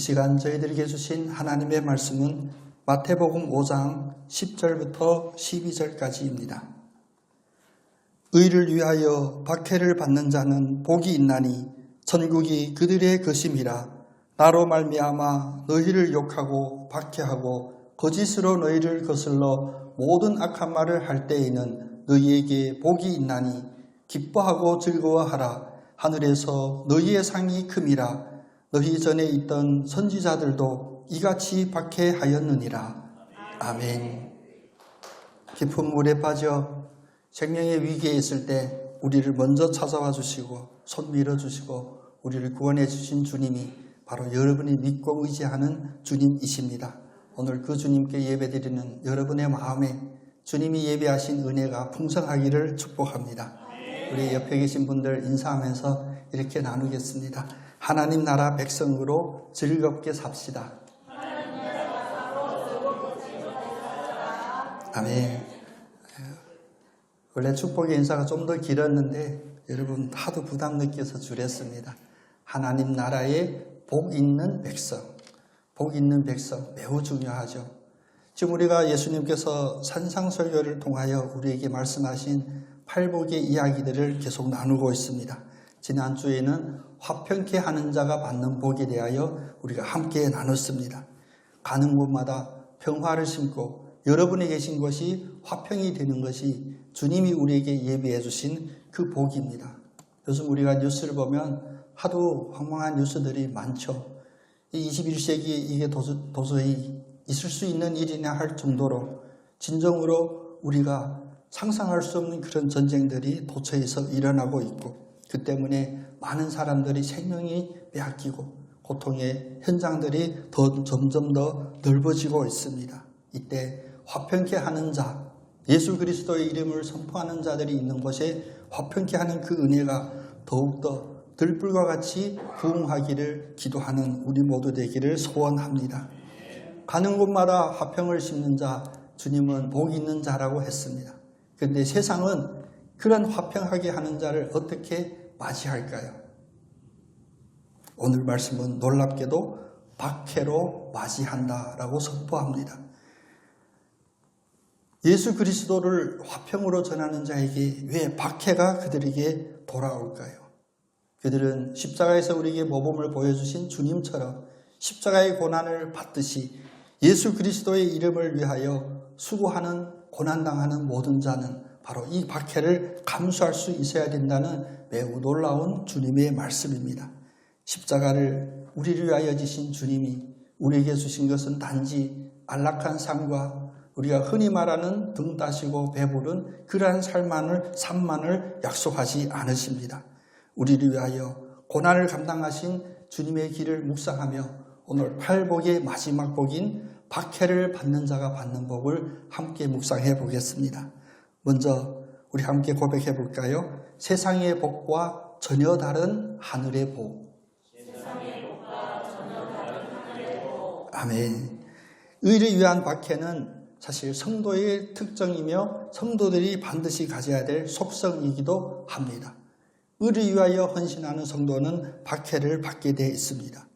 시간 저희들에게 주신 하나님의 말씀은 마태복음 5장 10절부터 12절까지입니다. 의를 위하여 박해를 받는 자는 복이 있나니 천국이 그들의 것임이라. 나로 말미암아 너희를 욕하고 박해하고 거짓으로 너희를 거슬러 모든 악한 말을 할 때에는 너희에게 복이 있나니 기뻐하고 즐거워하라. 하늘에서 너희의 상이 큼이라. 너희 전에 있던 선지자들도 이같이 박해하였느니라. 아멘. 깊은 물에 빠져 생명의 위기에 있을 때 우리를 먼저 찾아와 주시고 손 밀어주시고 우리를 구원해 주신 주님이 바로 여러분이 믿고 의지하는 주님이십니다. 오늘 그 주님께 예배드리는 여러분의 마음에 주님이 예배하신 은혜가 풍성하기를 축복합니다. 우리 옆에 계신 분들 인사하면서 이렇게 나누겠습니다. 하나님 나라 백성으로 즐겁게 삽시다. 아멘. 원래 축복의 인사가 좀 더 길었는데 여러분 하도 부담 느껴서 줄였습니다. 하나님 나라에 복 있는 백성, 복 있는 백성 매우 중요하죠. 지금 우리가 예수님께서 산상설교를 통하여 우리에게 말씀하신 팔복의 이야기들을 계속 나누고 있습니다. 지난주에는 화평케 하는 자가 받는 복에 대하여 우리가 함께 나눴습니다. 가는 곳마다 평화를 심고 여러분이 계신 것이 화평이 되는 것이 주님이 우리에게 예비해 주신 그 복입니다. 요즘 우리가 뉴스를 보면 하도 황망한 뉴스들이 많죠. 21세기에 이게 도저히 있을 수 있는 일이냐 할 정도로 진정으로 우리가 상상할 수 없는 그런 전쟁들이 도처에서 일어나고 있고 그 때문에 많은 사람들이 생명이 빼앗기고 고통의 현장들이 점점 더 넓어지고 있습니다. 이때 화평케 하는 자, 예수 그리스도의 이름을 선포하는 자들이 있는 곳에 화평케 하는 그 은혜가 더욱더 들불과 같이 부흥하기를 기도하는 우리 모두 되기를 소원합니다. 가는 곳마다 화평을 심는 자, 주님은 복 있는 자라고 했습니다. 그런데 세상은 그런 화평하게 하는 자를 어떻게 맞이할까요? 오늘 말씀은 놀랍게도 박해로 맞이한다라고 선포합니다. 예수 그리스도를 화평으로 전하는 자에게 왜 박해가 그들에게 돌아올까요? 그들은 십자가에서 우리에게 모범을 보여주신 주님처럼 십자가의 고난을 받듯이 예수 그리스도의 이름을 위하여 수고하는 고난당하는 모든 자는 바로 이 박해를 감수할 수 있어야 된다는 매우 놀라운 주님의 말씀입니다. 십자가를 우리를 위하여 지신 주님이 우리에게 주신 것은 단지 안락한 삶과 우리가 흔히 말하는 등 따시고 배부른 그러한 삶만을 약속하지 않으십니다. 우리를 위하여 고난을 감당하신 주님의 길을 묵상하며 오늘 팔복의 마지막 복인 박해를 받는 자가 받는 복을 함께 묵상해 보겠습니다. 먼저 우리 함께 고백해 볼까요? 세상의 복과 전혀 다른 하늘의 복. 아멘. 의를 위한 박해는 사실 성도의 특징이며 성도들이 반드시 가져야 될 속성이기도 합니다. 의를 위하여 헌신하는 성도는 박해를 받게 되어 있습니다.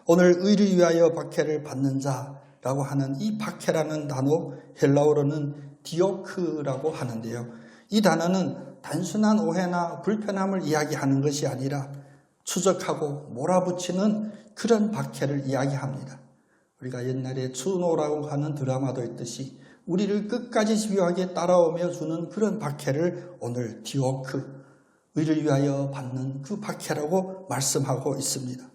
오늘 의를 위하여 박해를 받는 자라고 하는 이 박해라는 단어 헬라어로는 디오크라고 하는데요. 이 단어는 단순한 오해나 불편함을 이야기하는 것이 아니라 추적하고 몰아붙이는 그런 박해를 이야기합니다. 우리가 옛날에 추노라고 하는 드라마도 있듯이 우리를 끝까지 집요하게 따라오며 주는 그런 박해를 오늘 디오크, 의를 위하여 받는 그 박해라고 말씀하고 있습니다.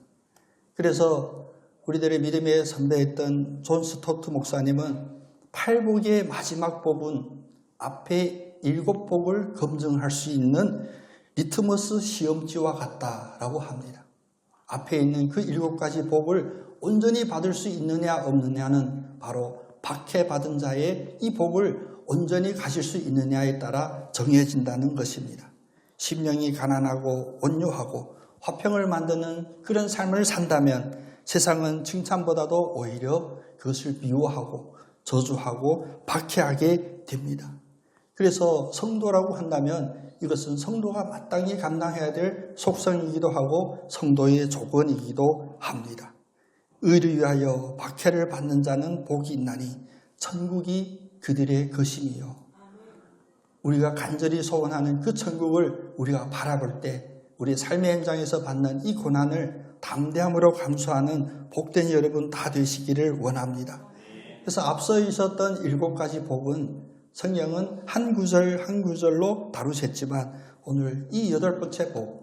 그래서 우리들의 믿음의 선배였던 존 스토트 목사님은 팔복의 마지막 복은 앞에 7복을 검증할 수 있는 리트머스 시험지와 같다라고 합니다. 앞에 있는 그 7가지 복을 온전히 받을 수 있느냐 없느냐는 바로 박해받은 자의 이 복을 온전히 가질 수 있느냐에 따라 정해진다는 것입니다. 심령이 가난하고 온유하고 화평을 만드는 그런 삶을 산다면 세상은 칭찬보다도 오히려 그것을 미워하고 저주하고 박해하게 됩니다. 그래서 성도라고 한다면 이것은 성도가 마땅히 감당해야 될 속성이기도 하고 성도의 조건이기도 합니다. 의를 위하여 박해를 받는 자는 복이 있나니 천국이 그들의 것임이요. 우리가 간절히 소원하는 그 천국을 우리가 바라볼 때 우리 삶의 현장에서 받는 이 고난을 담대함으로 감수하는 복된 여러분 다 되시기를 원합니다. 그래서 앞서 있었던 7가지 복은 성경은 한 구절 한 구절로 다루셨지만 오늘 이 8번째 복,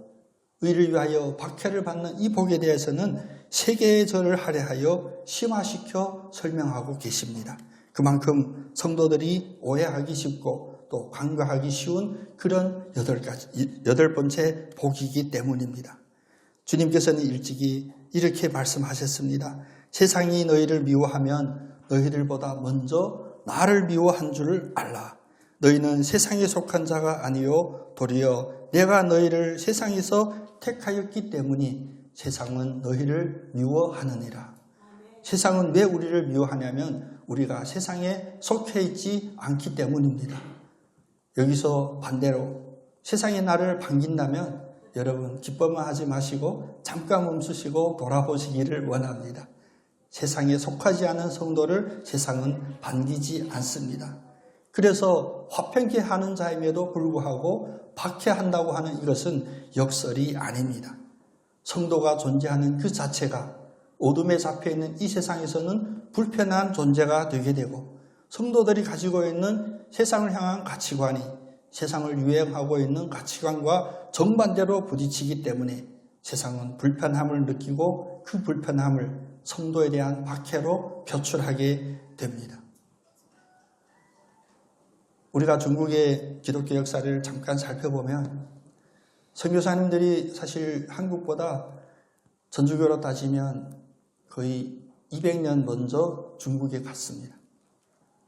의를 위하여 박해를 받는 이 복에 대해서는 3개의 절을 할애하여 심화시켜 설명하고 계십니다. 그만큼 성도들이 오해하기 쉽고 또 간과하기 쉬운 그런 8번째 복이기 때문입니다. 주님께서는 일찍이 이렇게 말씀하셨습니다. 세상이 너희를 미워하면 너희들보다 먼저 나를 미워한 줄을 알라. 너희는 세상에 속한 자가 아니요 도리어 내가 너희를 세상에서 택하였기 때문에 세상은 너희를 미워하느니라. 세상은 왜 우리를 미워하냐면 우리가 세상에 속해 있지 않기 때문입니다. 여기서 반대로 세상이 나를 반긴다면 여러분 기뻐만 하지 마시고 잠깐 멈추시고 돌아보시기를 원합니다. 세상에 속하지 않은 성도를 세상은 반기지 않습니다. 그래서 화평케 하는 자임에도 불구하고 박해한다고 하는 이것은 역설이 아닙니다. 성도가 존재하는 그 자체가 어둠에 잡혀있는 이 세상에서는 불편한 존재가 되게 되고 성도들이 가지고 있는 세상을 향한 가치관이 세상을 유행하고 있는 가치관과 정반대로 부딪히기 때문에 세상은 불편함을 느끼고 그 불편함을 성도에 대한 박해로 표출하게 됩니다. 우리가 중국의 기독교 역사를 잠깐 살펴보면 선교사님들이 사실 한국보다 전주교로 따지면 거의 200년 먼저 중국에 갔습니다.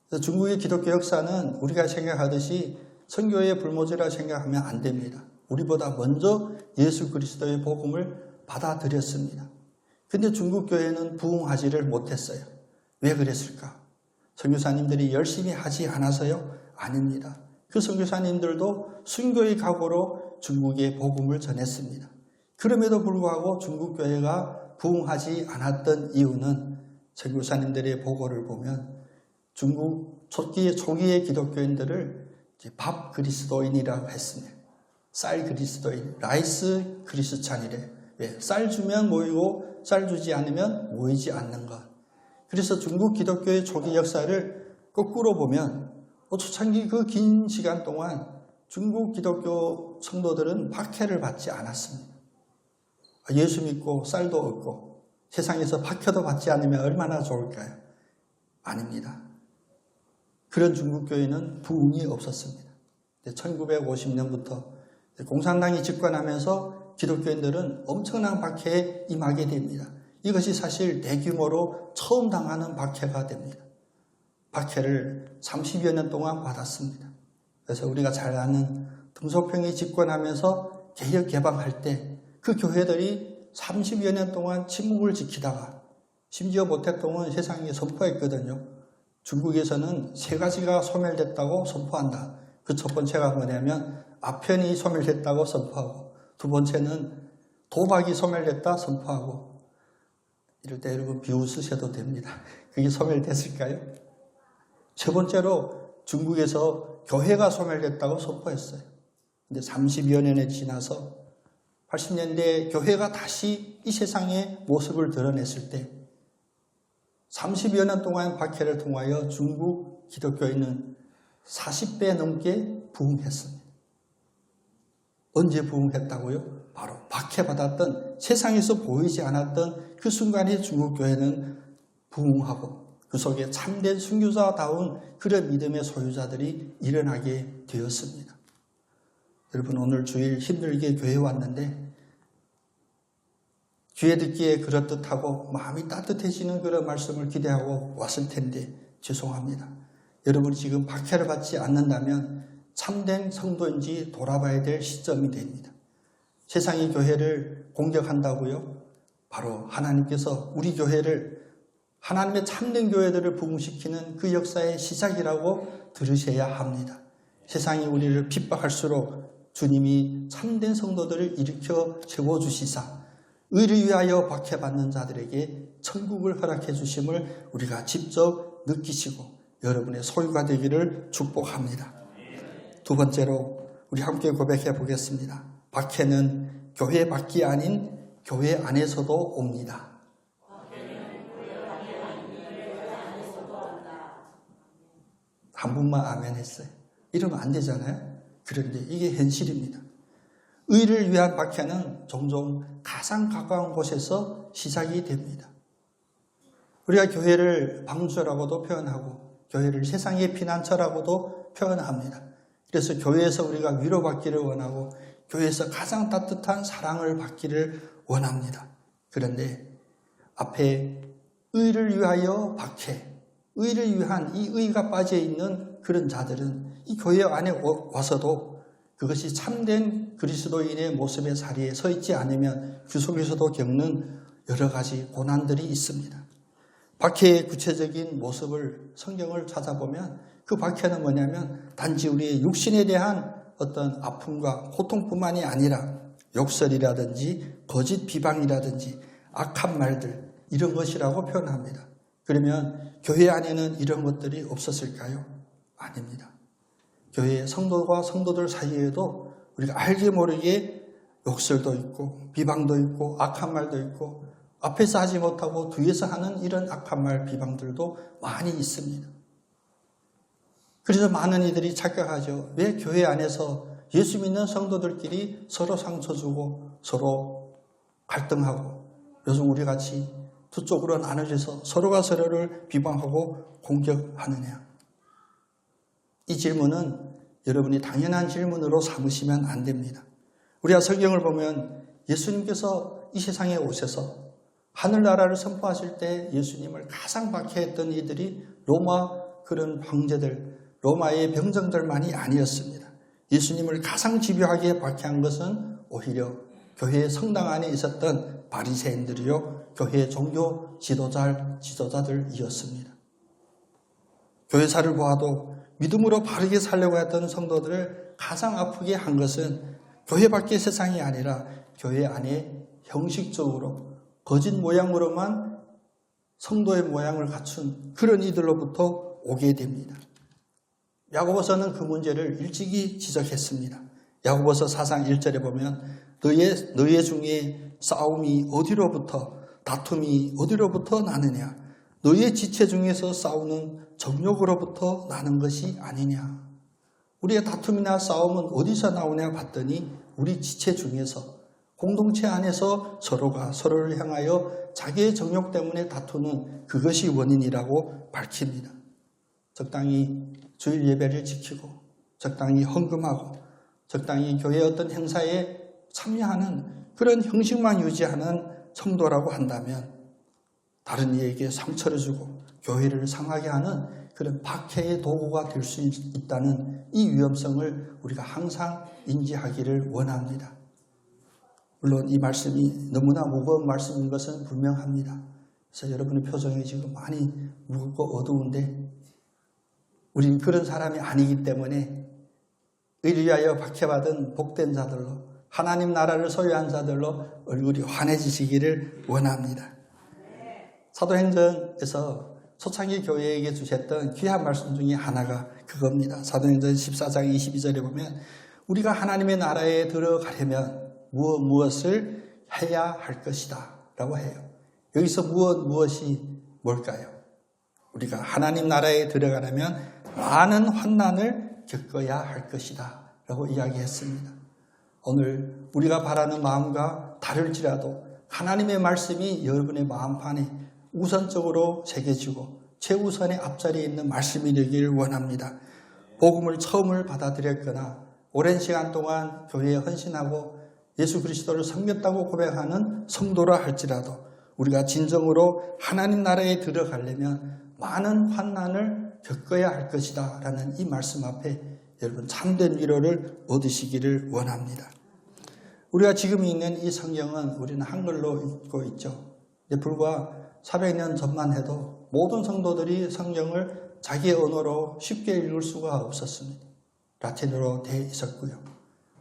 그래서 중국의 기독교 역사는 우리가 생각하듯이 선교의 불모지라 생각하면 안 됩니다. 우리보다 먼저 예수 그리스도의 복음을 받아들였습니다. 근데 중국 교회는 부흥하지를 못했어요. 왜 그랬을까? 선교사님들이 열심히 하지 않아서요? 아닙니다. 그 선교사님들도 순교의 각오로 중국의 복음을 전했습니다. 그럼에도 불구하고 중국 교회가 부흥하지 않았던 이유는 선교사님들의 보고를 보면 중국 초기의 기독교인들을 밥 그리스도인이라고 했습니다. 쌀 그리스도인, 라이스 크리스찬이래. 왜? 쌀 주면 모이고 쌀 주지 않으면 모이지 않는 것. 그래서 중국 기독교의 초기 역사를 거꾸로 보면 초창기 그 긴 시간 동안 중국 기독교 성도들은 박해를 받지 않았습니다. 예수 믿고 쌀도 얻고 세상에서 박해도 받지 않으면 얼마나 좋을까요? 아닙니다. 그런 중국 교회는 부흥이 없었습니다. 1950년부터 공산당이 집권하면서 기독교인들은 엄청난 박해에 임하게 됩니다. 이것이 사실 대규모로 처음 당하는 박해가 됩니다. 박해를 30여 년 동안 받았습니다. 그래서 우리가 잘 아는 등소평이 집권하면서 개혁 개방할 때 그 교회들이 30여 년 동안 침묵을 지키다가 심지어 모택동은 세상에 선포했거든요. 중국에서는 3가지가 소멸됐다고 선포한다. 그 첫 번째가 뭐냐면 아편이 소멸됐다고 선포하고, 두 번째는 도박이 소멸됐다 선포하고, 이럴 때 여러분 비웃으셔도 됩니다. 그게 소멸됐을까요? 세 번째로 중국에서 교회가 소멸됐다고 선포했어요. 근데 30여 년이 지나서 80년대에 교회가 다시 이 세상의 모습을 드러냈을 때 30여 년 동안 박해를 통하여 중국 기독교인은 40배 넘게 부흥했습니다. 언제 부흥했다고요? 바로 박해받았던 세상에서 보이지 않았던 그 순간에 중국 교회는 부흥하고 그 속에 참된 순교자다운 그런 믿음의 소유자들이 일어나게 되었습니다. 여러분 오늘 주일 힘들게 교회에 왔는데 귀에 듣기에 그렇듯하고 마음이 따뜻해지는 그런 말씀을 기대하고 왔을 텐데 죄송합니다. 여러분이 지금 박해를 받지 않는다면 참된 성도인지 돌아봐야 될 시점이 됩니다. 세상이 교회를 공격한다고요? 바로 하나님께서 우리 교회를 하나님의 참된 교회들을 부흥시키는 그 역사의 시작이라고 들으셔야 합니다. 세상이 우리를 핍박할수록 주님이 참된 성도들을 일으켜 세워주시사 의를 위하여 박해받는 자들에게 천국을 허락해 주심을 우리가 직접 느끼시고 여러분의 소유가 되기를 축복합니다. 두 번째로 우리 함께 고백해 보겠습니다. 박해는 교회 밖이 아닌 교회 안에서도 옵니다. 한 분만 아멘 했어요. 이러면 안 되잖아요. 그런데 이게 현실입니다. 의를 위한 박해는 종종 가장 가까운 곳에서 시작이 됩니다. 우리가 교회를 방주라고도 표현하고 교회를 세상의 피난처라고도 표현합니다. 그래서 교회에서 우리가 위로받기를 원하고 교회에서 가장 따뜻한 사랑을 받기를 원합니다. 그런데 앞에 의를 위하여 박해, 의를 위한 이 의가 빠져있는 그런 자들은 이 교회 안에 와서도 그것이 참된 그리스도인의 모습의 자리에 서 있지 않으면 그 속에서도 겪는 여러 가지 고난들이 있습니다. 박해의 구체적인 모습을 성경을 찾아보면 그 박해는 뭐냐면 단지 우리의 육신에 대한 어떤 아픔과 고통뿐만이 아니라 욕설이라든지 거짓 비방이라든지 악한 말들 이런 것이라고 표현합니다. 그러면 교회 안에는 이런 것들이 없었을까요? 아닙니다. 교회 성도와 성도들 사이에도 우리가 알게 모르게 욕설도 있고 비방도 있고 악한 말도 있고 앞에서 하지 못하고 뒤에서 하는 이런 악한 말 비방들도 많이 있습니다. 그래서 많은 이들이 착각하죠. 왜 교회 안에서 예수 믿는 성도들끼리 서로 상처 주고 서로 갈등하고 요즘 우리 같이 두 쪽으로 나눠져서 서로가 서로를 비방하고 공격하느냐. 이 질문은 여러분이 당연한 질문으로 삼으시면 안 됩니다. 우리가 성경을 보면 예수님께서 이 세상에 오셔서 하늘나라를 선포하실 때 예수님을 가장 박해했던 이들이 로마 그런 황제들, 로마의 병정들만이 아니었습니다. 예수님을 가장 집요하게 박해한 것은 오히려 교회의 성당 안에 있었던 바리새인들이요, 교회 종교 지도자들이었습니다. 교회사를 보아도 믿음으로 바르게 살려고 했던 성도들을 가장 아프게 한 것은 교회 밖의 세상이 아니라 교회 안에 형식적으로 거짓 모양으로만 성도의 모양을 갖춘 그런 이들로부터 오게 됩니다. 야고보서는 그 문제를 일찍이 지적했습니다. 야고보서 4장 1절에 보면 너희 중에 싸움이 어디로부터 다툼이 어디로부터 나느냐 너희의 지체 중에서 싸우는 정욕으로부터 나는 것이 아니냐. 우리의 다툼이나 싸움은 어디서 나오냐 봤더니 우리 지체 중에서 공동체 안에서 서로가 서로를 향하여 자기의 정욕 때문에 다투는 그것이 원인이라고 밝힙니다. 적당히 주일 예배를 지키고 적당히 헌금하고 적당히 교회 어떤 행사에 참여하는 그런 형식만 유지하는 성도라고 한다면 다른 이에게 상처를 주고 교회를 상하게 하는 그런 박해의 도구가 될 수 있다는 이 위험성을 우리가 항상 인지하기를 원합니다. 물론 이 말씀이 너무나 무거운 말씀인 것은 분명합니다. 그래서 여러분의 표정이 지금 많이 무겁고 어두운데 우리는 그런 사람이 아니기 때문에 의를 위하여 박해받은 복된 자들로 하나님 나라를 소유한 자들로 얼굴이 환해지시기를 원합니다. 사도행전에서 초창기 교회에게 주셨던 귀한 말씀 중에 하나가 그겁니다. 사도행전 14장 22절에 보면 우리가 하나님의 나라에 들어가려면 무엇을 해야 할 것이다 라고 해요. 여기서 무엇이 뭘까요? 우리가 하나님 나라에 들어가려면 많은 환난을 겪어야 할 것이다 라고 이야기했습니다. 오늘 우리가 바라는 마음과 다를지라도 하나님의 말씀이 여러분의 마음판에 우선적으로 새겨지고 최우선의 앞자리에 있는 말씀이 되기를 원합니다. 복음을 처음을 받아들였거나 오랜 시간 동안 교회에 헌신하고 예수 그리스도를 섬겼다고 고백하는 성도라 할지라도 우리가 진정으로 하나님 나라에 들어가려면 많은 환난을 겪어야 할 것이다 라는 이 말씀 앞에 여러분 참된 위로를 얻으시기를 원합니다. 우리가 지금 읽는 이 성경은 우리는 한글로 읽고 있죠. 불과 400년 전만 해도 모든 성도들이 성경을 자기의 언어로 쉽게 읽을 수가 없었습니다. 라틴어로 되어 있었고요.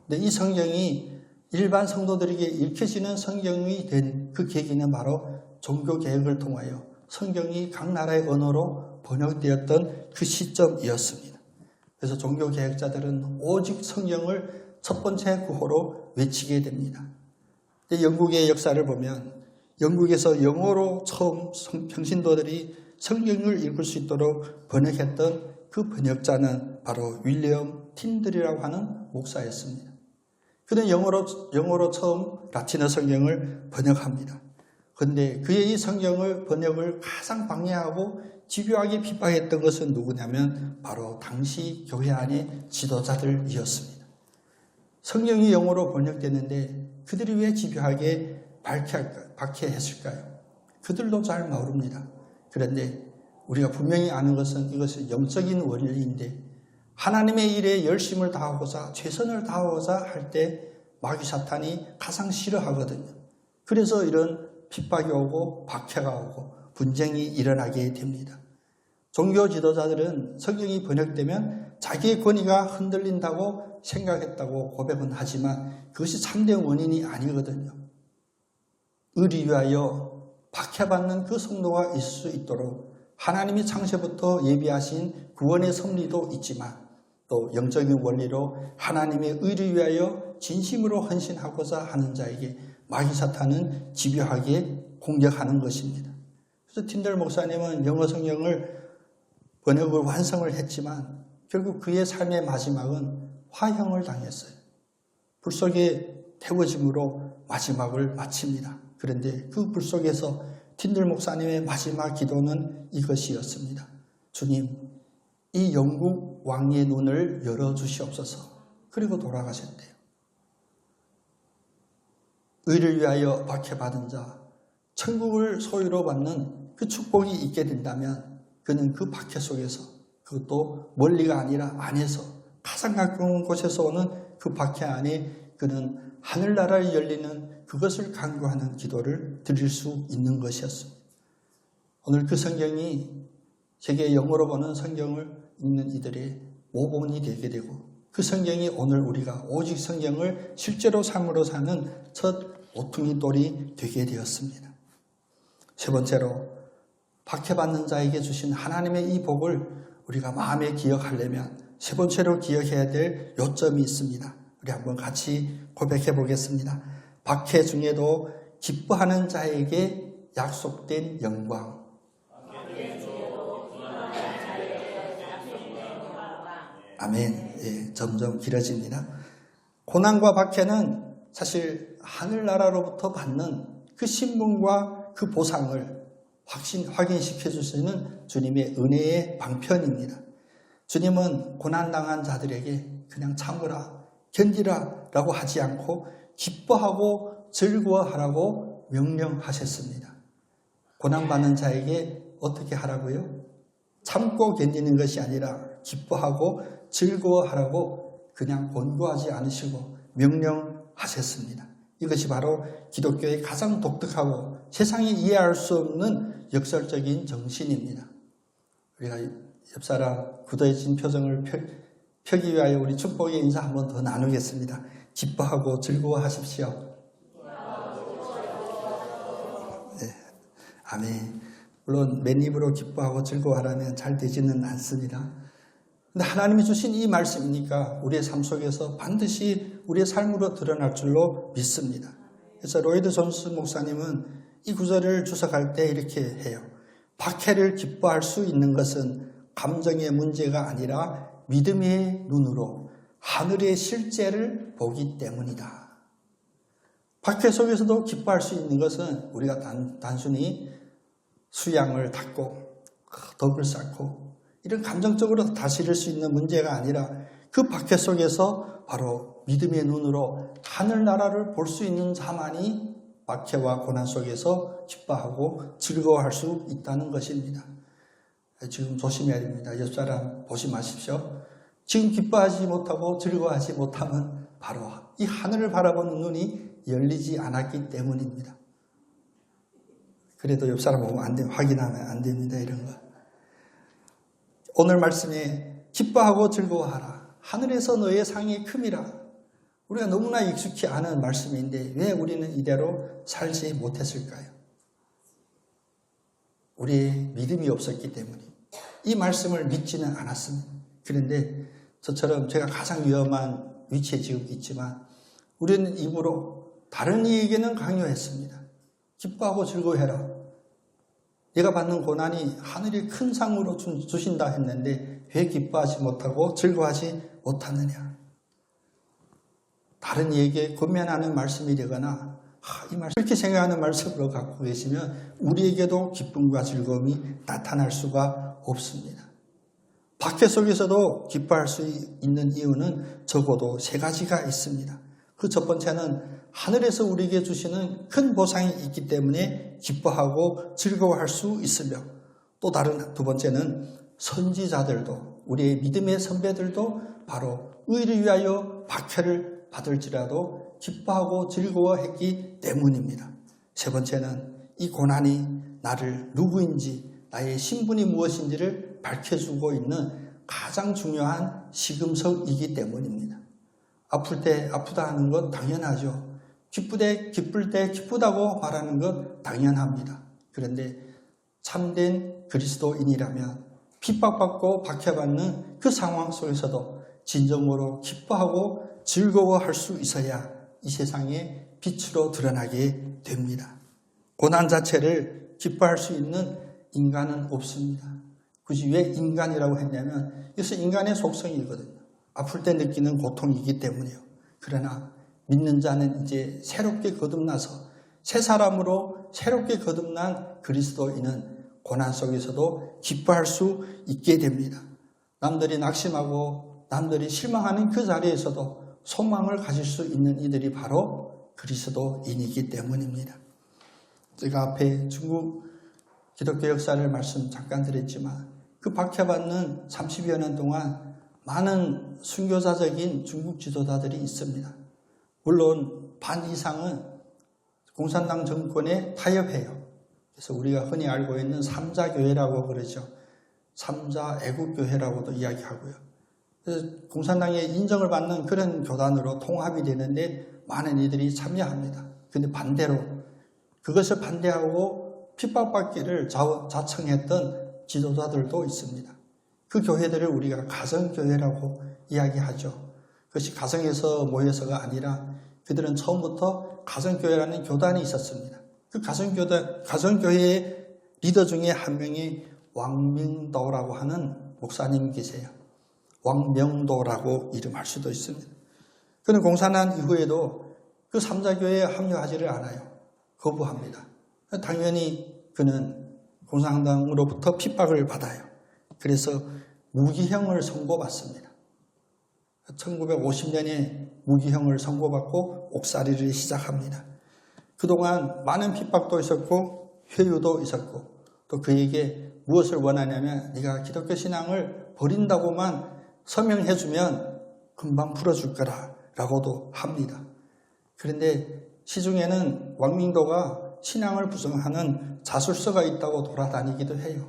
근데 이 성경이 일반 성도들에게 읽혀지는 성경이 된 그 계기는 바로 종교 개혁을 통하여 성경이 각 나라의 언어로 번역되었던 그 시점이었습니다. 그래서 종교 개혁자들은 오직 성경을 첫 번째 구호로 외치게 됩니다. 영국의 역사를 보면 영국에서 영어로 처음 평신도들이 성경을 읽을 수 있도록 번역했던 그 번역자는 바로 윌리엄 틴들이라고 하는 목사였습니다. 그는 영어로 처음 라틴어 성경을 번역합니다. 그런데 그의 이 성경을 번역을 가장 방해하고 집요하게 핍박했던 것은 누구냐면 바로 당시 교회 안의 지도자들이었습니다. 성경이 영어로 번역됐는데 그들이 왜 집요하게 박해했을까요? 그들도 잘 모릅니다. 그런데 우리가 분명히 아는 것은 이것은 영적인 원리인데 하나님의 일에 열심을 다하고자 최선을 다하고자 할 때 마귀 사탄이 가장 싫어하거든요. 그래서 이런 핍박이 오고 박해가 오고 분쟁이 일어나게 됩니다. 종교 지도자들은 성경이 번역되면 자기의 권위가 흔들린다고 생각했다고 고백은 하지만 그것이 참된 원인이 아니거든요. 의를 위하여 박해받는 그 성도가 있을 수 있도록 하나님이 창세부터 예비하신 구원의 섭리도 있지만 또 영적인 원리로 하나님의 의를 위하여 진심으로 헌신하고자 하는 자에게 마귀 사탄은 집요하게 공격하는 것입니다. 그래서 틴들 목사님은 영어 성경을 번역을 완성을 했지만 결국 그의 삶의 마지막은 화형을 당했어요. 불 속에 태워짐으로 마지막을 마칩니다. 그런데 그 불 속에서 틴들 목사님의 마지막 기도는 이것이었습니다. 주님, 이 영국 왕의 눈을 열어주시옵소서. 그리고 돌아가셨대요. 의를 위하여 박해받은 자, 천국을 소유로 받는 그 축복이 있게 된다면 그는 그 박해 속에서, 그것도 멀리가 아니라 안에서 가장 가까운 곳에서 오는 그 박해 안에 그는 하늘나라를 열리는 그것을 간구하는 기도를 드릴 수 있는 것이었습니다. 오늘 그 성경이 세계 영어로 보는 성경을 읽는 이들의 모본이 되게 되고 그 성경이 오늘 우리가 오직 성경을 실제로 삶으로 사는 첫 모퉁이 돌이 되게 되었습니다. 세 번째로 박해받는 자에게 주신 하나님의 이 복을 우리가 마음에 기억하려면 세 번째로 기억해야 될 요점이 있습니다. 우리 한번 같이 고백해 보겠습니다. 박해 중에도 기뻐하는 자에게 약속된 영광. 아멘. 예, 점점 길어집니다. 고난과 박해는 사실 하늘나라로부터 받는 그 신분과 그 보상을 확인시켜 주시는 주님의 은혜의 방편입니다. 주님은 고난당한 자들에게 그냥 참으라, 견디라 라고 하지 않고 기뻐하고 즐거워하라고 명령하셨습니다. 고난받는 자에게 어떻게 하라고요? 참고 견디는 것이 아니라 기뻐하고 즐거워하라고 그냥 권고하지 않으시고 명령하셨습니다. 이것이 바로 기독교의 가장 독특하고 세상이 이해할 수 없는 역설적인 정신입니다. 우리가 옆사람 굳어진 표정을 펴기 위하여 우리 축복의 인사 한 번 더 나누겠습니다. 기뻐하고 즐거워하십시오. 네, 아멘. 물론 맨입으로 기뻐하고 즐거워하라면 잘 되지는 않습니다. 근데 하나님이 주신 이 말씀이니까 우리의 삶 속에서 반드시 우리의 삶으로 드러날 줄로 믿습니다. 그래서 로이드 존스 목사님은 이 구절을 주석할 때 이렇게 해요. 박해를 기뻐할 수 있는 것은 감정의 문제가 아니라 믿음의 눈으로 하늘의 실제를 보기 때문이다. 박해 속에서도 기뻐할 수 있는 것은 우리가 단순히 수양을 닦고 덕을 쌓고 이런 감정적으로 다스릴 수 있는 문제가 아니라 그 박해 속에서 바로 믿음의 눈으로 하늘나라를 볼 수 있는 자만이 박해와 고난 속에서 기뻐하고 즐거워할 수 있다는 것입니다. 지금 조심해야 됩니다. 옆사람 보지 마십시오. 지금 기뻐하지 못하고 즐거워하지 못하면 바로 이 하늘을 바라보는 눈이 열리지 않았기 때문입니다. 그래도 옆사람 보면 안 되면 확인하면 안 됩니다. 이런 거. 오늘 말씀에 기뻐하고 즐거워하라. 하늘에서 너의 상이 큼이라. 우리가 너무나 익숙히 아는 말씀인데 왜 우리는 이대로 살지 못했을까요? 우리의 믿음이 없었기 때문에 이 말씀을 믿지는 않았습니다. 그런데 저처럼 제가 가장 위험한 위치에 지금 있지만 우리는 입으로 다른 이에게는 강요했습니다. 기뻐하고 즐거워해라. 내가 받는 고난이 하늘이 큰 상으로 주신다 했는데 왜 기뻐하지 못하고 즐거워하지 못하느냐. 다른 이에게 권면하는 말씀이 되거나 이 말씀 이렇게 생각하는 말씀으로 갖고 계시면 우리에게도 기쁨과 즐거움이 나타날 수가 없습니다. 박해 속에서도 기뻐할 수 있는 이유는 적어도 세 가지가 있습니다. 그 첫 번째는 하늘에서 우리에게 주시는 큰 보상이 있기 때문에 기뻐하고 즐거워할 수 있으며, 또 다른 두 번째는 선지자들도, 우리의 믿음의 선배들도 바로 의를 위하여 박해를 받을지라도 기뻐하고 즐거워했기 때문입니다. 세 번째는 이 고난이 나를 누구인지, 나의 신분이 무엇인지를 밝혀주고 있는 가장 중요한 시금석이기 때문입니다. 아플 때 아프다 하는 건 당연하죠. 기쁠 때 기쁘다고 말하는 건 당연합니다. 그런데 참된 그리스도인이라면 핍박받고 박해받는 그 상황 속에서도 진정으로 기뻐하고 즐거워할 수 있어야 이 세상에 빛으로 드러나게 됩니다. 고난 자체를 기뻐할 수 있는 인간은 없습니다. 굳이 왜 인간이라고 했냐면 이것은 인간의 속성이거든요. 아플 때 느끼는 고통이기 때문이요. 그러나 믿는 자는 이제 새롭게 거듭나서 새 사람으로 새롭게 거듭난 그리스도인은 고난 속에서도 기뻐할 수 있게 됩니다. 남들이 낙심하고 남들이 실망하는 그 자리에서도 소망을 가질 수 있는 이들이 바로 그리스도인이기 때문입니다. 제가 앞에 중국 기독교 역사를 말씀 잠깐 드렸지만 그 박해받는 30여 년 동안 많은 순교자적인 중국 지도자들이 있습니다. 물론 반 이상은 공산당 정권에 타협해요. 그래서 우리가 흔히 알고 있는 삼자교회라고 그러죠. 삼자 애국교회라고도 이야기하고요. 그래서 공산당의 인정을 받는 그런 교단으로 통합이 되는데 많은 이들이 참여합니다. 그런데 반대로 그것을 반대하고 핍박받기를 자청했던 지도자들도 있습니다. 그 교회들을 우리가 가정교회라고 이야기하죠. 그것이 가정에서 모여서가 아니라 그들은 처음부터 가정교회라는 교단이 있었습니다. 그 가정교회의 리더 중에 한 명이 왕명도라고 하는 목사님 계세요. 왕명도라고 이름할 수도 있습니다. 그는 공산당 이후에도 그 삼자교회에 합류하지를 않아요. 거부합니다. 당연히 그는 공산당으로부터 핍박을 받아요. 그래서 무기형을 선고받습니다. 1950년에 무기형을 선고받고 옥살이를 시작합니다. 그동안 많은 핍박도 있었고 회유도 있었고 또 그에게 무엇을 원하냐면 네가 기독교 신앙을 버린다고만 서명해주면 금방 풀어줄 거라 라고도 합니다. 그런데 시중에는 왕명도가 신앙을 부정하는 자술서가 있다고 돌아다니기도 해요.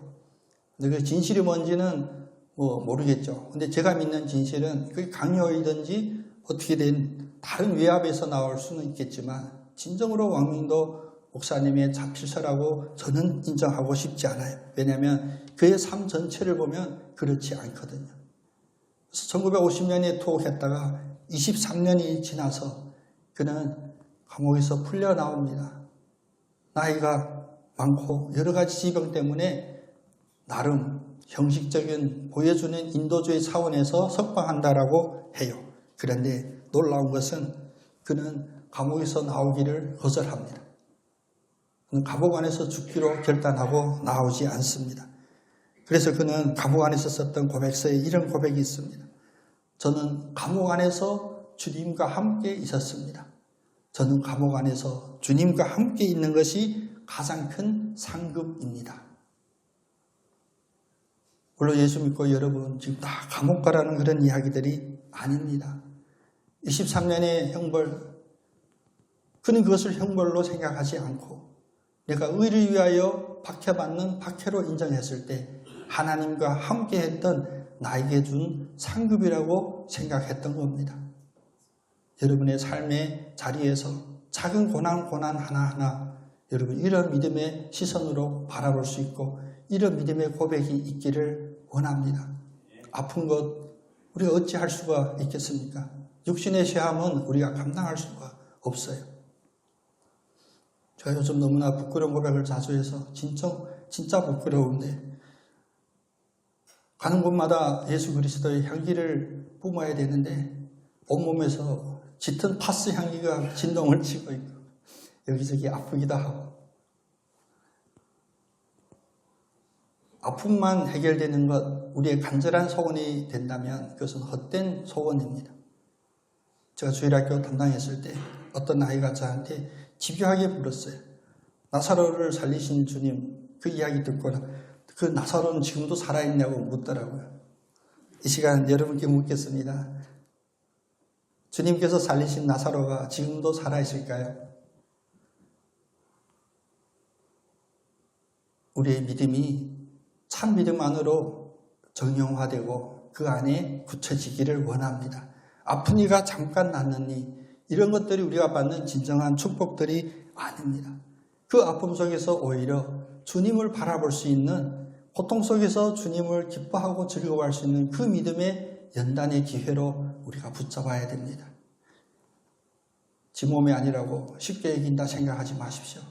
근데 그 진실이 뭔지는 모르겠죠. 근데 제가 믿는 진실은 그게 강요이든지 어떻게 된 다른 외압에서 나올 수는 있겠지만 진정으로 왕명도 목사님의 자필서라고 저는 인정하고 싶지 않아요. 왜냐하면 그의 삶 전체를 보면 그렇지 않거든요. 그래서 1950년에 투옥했다가 23년이 지나서 그는 감옥에서 풀려 나옵니다. 나이가 많고 여러 가지 질병 때문에 나름 형식적인 보여주는 인도주의 차원에서 석방한다라고 해요. 그런데 놀라운 것은 그는 감옥에서 나오기를 거절합니다. 그는 감옥 안에서 죽기로 결단하고 나오지 않습니다. 그래서 그는 감옥 안에서 썼던 고백서에 이런 고백이 있습니다. 저는 감옥 안에서 주님과 함께 있었습니다. 저는 감옥 안에서 주님과 함께 있는 것이 가장 큰 상급입니다. 물론 예수 믿고 여러분 지금 다 감옥 가라는 그런 이야기들이 아닙니다. 23년의 형벌, 그는 그것을 형벌로 생각하지 않고 내가 의를 위하여 박해받는 박해로 인정했을 때 하나님과 함께 했던 나에게 준 상급이라고 생각했던 겁니다. 여러분의 삶의 자리에서 작은 고난 하나하나 여러분 이런 믿음의 시선으로 바라볼 수 있고 이런 믿음의 고백이 있기를 원합니다. 아픈 것 우리가 어찌할 수가 있겠습니까? 육신의 시험은 우리가 감당할 수가 없어요. 제가 요즘 너무나 부끄러운 고백을 자주 해서 진짜 부끄러운데 가는 곳마다 예수 그리스도의 향기를 뿜어야 되는데 온몸에서 짙은 파스 향기가 진동을 치고 있고 여기저기 아프기도 하고 아픔만 해결되는 것 우리의 간절한 소원이 된다면 그것은 헛된 소원입니다. 제가 주일학교 담당했을 때 어떤 아이가 저한테 집요하게 물었어요. 나사로를 살리신 주님 그 이야기 듣고는 그 나사로는 지금도 살아있냐고 묻더라고요. 이 시간 여러분께 묻겠습니다. 주님께서 살리신 나사로가 지금도 살아있을까요? 우리의 믿음이 참 믿음 안으로 정형화되고 그 안에 굳혀지기를 원합니다. 아픈 이가 잠깐 낫느니 이런 것들이 우리가 받는 진정한 축복들이 아닙니다. 그 아픔 속에서 오히려 주님을 바라볼 수 있는 고통 속에서 주님을 기뻐하고 즐거워할 수 있는 그 믿음의 연단의 기회로 우리가 붙잡아야 됩니다. 지 몸이 아니라고 쉽게 이긴다 생각하지 마십시오.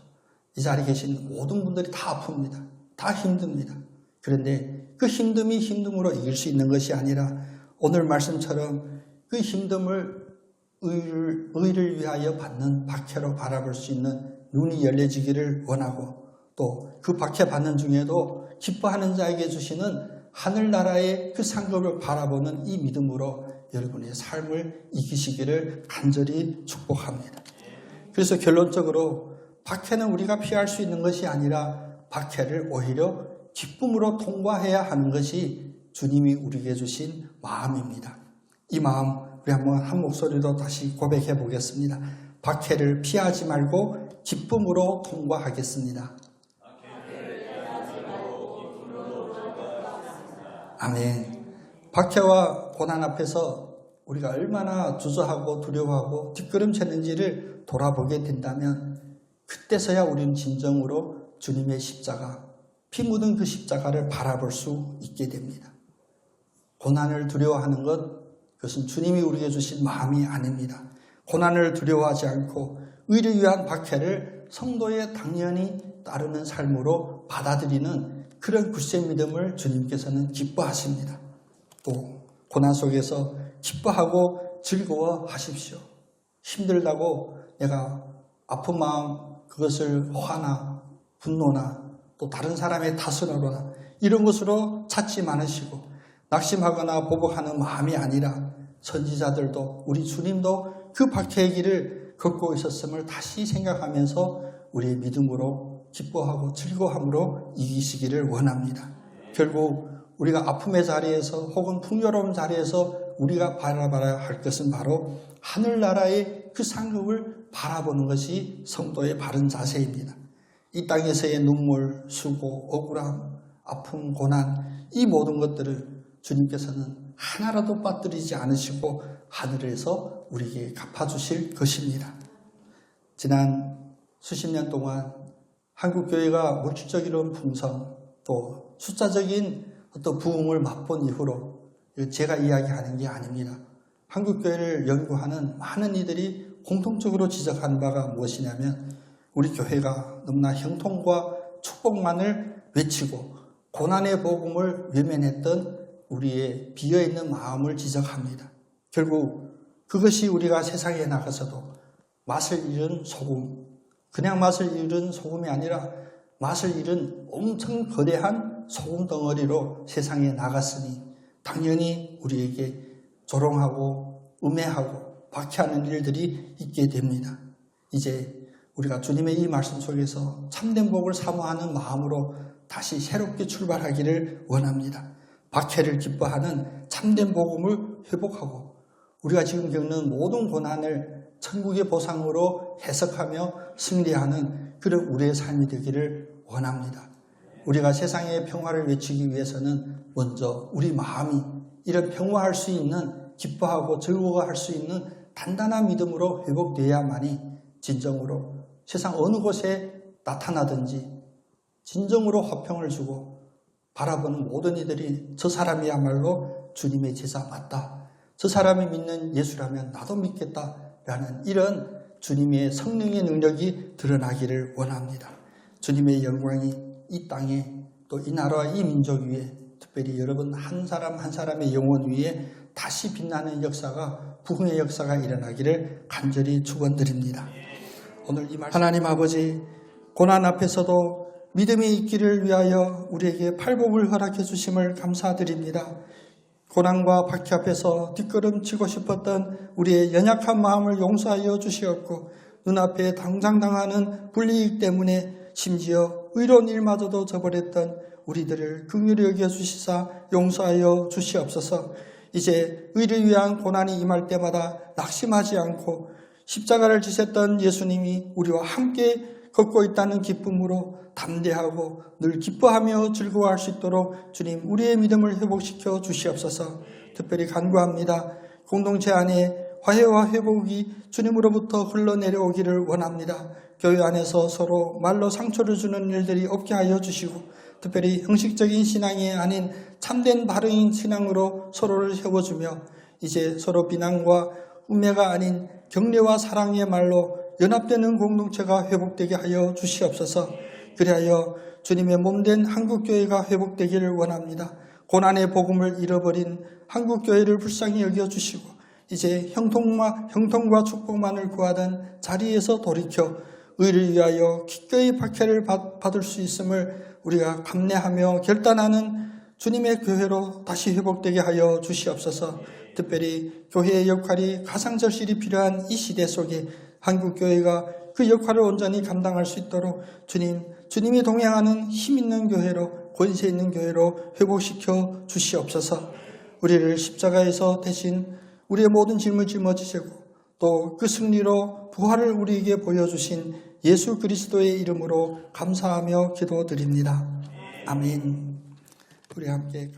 이 자리에 계신 모든 분들이 다 아픕니다. 다 힘듭니다. 그런데 그 힘듦이 힘듦으로 이길 수 있는 것이 아니라 오늘 말씀처럼 그 힘듦을 의를 위하여 받는 박해로 바라볼 수 있는 눈이 열려지기를 원하고 또 그 박해 받는 중에도 기뻐하는 자에게 주시는 하늘나라의 그 상급을 바라보는 이 믿음으로 여러분의 삶을 이기시기를 간절히 축복합니다. 그래서 결론적으로 박해는 우리가 피할 수 있는 것이 아니라 박해를 오히려 기쁨으로 통과해야 하는 것이 주님이 우리에게 주신 마음입니다. 이 마음 우리 한번 한 목소리로 다시 고백해 보겠습니다. 박해를 피하지 말고 기쁨으로 통과하겠습니다. 아멘. 박해와 고난 앞에서 우리가 얼마나 주저하고 두려워하고 뒷걸음쳤는지를 돌아보게 된다면 그때서야 우리는 진정으로 주님의 십자가, 피 묻은 그 십자가를 바라볼 수 있게 됩니다. 고난을 두려워하는 그것은 주님이 우리에게 주신 마음이 아닙니다. 고난을 두려워하지 않고 의를 위한 박해를 성도의 당연히 따르는 삶으로 받아들이는 그런 굳세 믿음을 주님께서는 기뻐하십니다. 또 고난 속에서 기뻐하고 즐거워하십시오. 힘들다고 내가 아픈 마음 그것을 화나 분노나 또 다른 사람의 탓으로나 이런 것으로 찾지 않으시고 낙심하거나 보복하는 마음이 아니라 선지자들도 우리 주님도 그 박해의 길을 걷고 있었음을 다시 생각하면서 우리의 믿음으로 기뻐하고 즐거움으로 이기시기를 원합니다. 결국 우리가 아픔의 자리에서 혹은 풍요로운 자리에서 우리가 바라봐야 할 것은 바로 하늘나라의 그 상급을 바라보는 것이 성도의 바른 자세입니다. 이 땅에서의 눈물, 수고, 억울함, 아픔, 고난 이 모든 것들을 주님께서는 하나라도 빠뜨리지 않으시고 하늘에서 우리에게 갚아주실 것입니다. 지난 수십 년 동안 한국교회가 물질적인 풍성 또 숫자적인 어떤 부흥을 맛본 이후로 제가 이야기하는 게 아닙니다. 한국교회를 연구하는 많은 이들이 공통적으로 지적한 바가 무엇이냐면 우리 교회가 너무나 형통과 축복만을 외치고 고난의 복음을 외면했던 우리의 비어있는 마음을 지적합니다. 결국 그것이 우리가 세상에 나가서도 맛을 잃은 소금, 그냥 맛을 잃은 소금이 아니라 맛을 잃은 엄청 거대한 소금 덩어리로 세상에 나갔으니 당연히 우리에게 조롱하고 음해하고 박해하는 일들이 있게 됩니다. 이제 우리가 주님의 이 말씀 속에서 참된 복을 사모하는 마음으로 다시 새롭게 출발하기를 원합니다. 박해를 기뻐하는 참된 복음을 회복하고 우리가 지금 겪는 모든 고난을 천국의 보상으로 해석하며 승리하는 그런 우리의 삶이 되기를 원합니다. 우리가 세상의 평화를 외치기 위해서는 먼저 우리 마음이 이런 평화할 수 있는 기뻐하고 즐거워할 수 있는 단단한 믿음으로 회복되어야만이 진정으로 세상 어느 곳에 나타나든지 진정으로 화평을 주고 바라보는 모든 이들이 저 사람이야말로 주님의 제자 맞다. 저 사람이 믿는 예수라면 나도 믿겠다라는 이런 주님의 성령의 능력이 드러나기를 원합니다. 주님의 영광이 이 땅에 또 이 나라와 이 민족 위에 특별히 여러분 한 사람 한 사람의 영혼 위에 다시 빛나는 역사가 부흥의 역사가 일어나기를 간절히 축원드립니다. 오늘 이 말씀 하나님 아버지 고난 앞에서도 믿음이 있기를 위하여 우리에게 팔복을 허락해 주심을 감사드립니다. 고난과 박해 앞에서 뒷걸음치고 싶었던 우리의 연약한 마음을 용서하여 주시었고 눈앞에 당장 당하는 불이익 때문에 심지어 의로운 일마저도 저버렸던 우리들을 긍휼히 여겨주시사 용서하여 주시옵소서. 이제 의를 위한 고난이 임할 때마다 낙심하지 않고 십자가를 지셨던 예수님이 우리와 함께 걷고 있다는 기쁨으로 담대하고 늘 기뻐하며 즐거워할 수 있도록 주님 우리의 믿음을 회복시켜 주시옵소서. 특별히 간구합니다. 공동체 안에 화해와 회복이 주님으로부터 흘러내려오기를 원합니다. 교회 안에서 서로 말로 상처를 주는 일들이 없게 하여 주시고 특별히 형식적인 신앙이 아닌 참된 바른 신앙으로 서로를 세워주며 이제 서로 비난과 음해가 아닌 격려와 사랑의 말로 연합되는 공동체가 회복되게 하여 주시옵소서. 그리하여 주님의 몸된 한국교회가 회복되기를 원합니다. 고난의 복음을 잃어버린 한국교회를 불쌍히 여겨주시고 이제 형통과 축복만을 구하던 자리에서 돌이켜 의를 위하여 기꺼이 박해를 받을 수 있음을 우리가 감내하며 결단하는 주님의 교회로 다시 회복되게 하여 주시옵소서. 특별히 교회의 역할이 가장 절실히 필요한 이 시대 속에 한국교회가 그 역할을 온전히 감당할 수 있도록 주님이 동행하는 힘 있는 교회로 권세 있는 교회로 회복시켜 주시옵소서. 우리를 십자가에서 대신 우리의 모든 짐을 짊어지시고 또 그 승리로 부활을 우리에게 보여주신 예수 그리스도의 이름으로 감사하며 기도드립니다. 아멘. 우리 함께